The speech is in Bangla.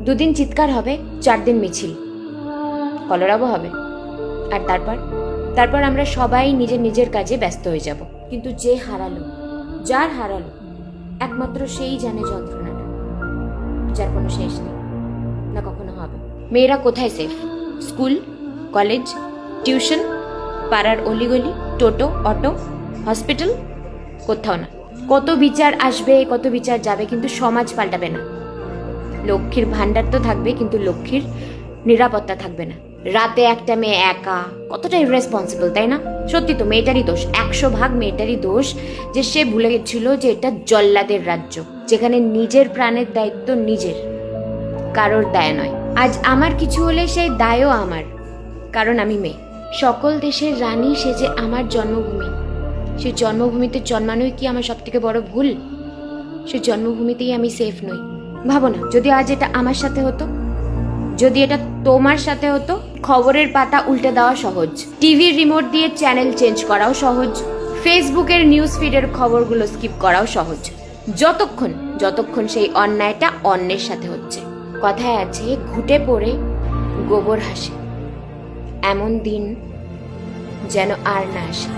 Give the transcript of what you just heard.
2 দিন চিৎকার হবে, 4 দিন মিছিল, কলরাবও হবে। আর তারপর আমরা সবাই নিজের নিজের কাজে ব্যস্ত হয়ে যাব। কিন্তু যার হারালো একমাত্র সেই জানে যন্ত্রণাটা, যার কোনো শেষ নেই, না কখনো হবে। মেয়েরা কোথায় সেফ? স্কুল, কলেজ, টিউশন, পাড়ার অলিগলি, টোটো, অটো, হসপিটাল? কোথাও না। কত বিচার আসবে, কত বিচার যাবে, কিন্তু সমাজ পাল্টাবে না। লক্ষ্মীর ভান্ডার তো থাকবে, কিন্তু লক্ষ্মীর নিরাপত্তা থাকবে না। রাতে একটা মেয়ে একা, কতটা ইররেসপন্সিবল, তাই না? সত্যি তো মেয়েটারই দোষ, 100 ভাগ মেয়েটারই দোষ, যে সে ভুলে গেছিল যে এটা জল্লাদের রাজ্য, যেখানে নিজের প্রাণের দায়িত্ব নিজের, কারোর দায় নয়। আজ আমার কিছু হলে সেই দায়ও আমার, কারণ আমি মেয়ে। সকল দেশের রানী সে যে আমার জন্মভূমি, সে জন্মভূমিতে জন্মানোই কি আমার সব থেকে বড় ভুল? সে জন্মভূমিতেই আমি সেফ নই। ভাবো না, যদি আজ এটা আমার সাথে হতো, যদি এটা তোমার সাথে হতো। খবরের পাতা উল্টে দেওয়া সহজ, টিভির রিমোট দিয়ে চ্যানেল চেঞ্জ করাও সহজ, ফেসবুকের নিউজ ফিডের খবরগুলো স্কিপ করাও সহজ, যতক্ষণ সেই অন্যায়টা অন্যের সাথে হচ্ছে। কথায় আছে, ঘুটে পড়ে গোবর হাসে, এমন দিন যেন আর না আসে।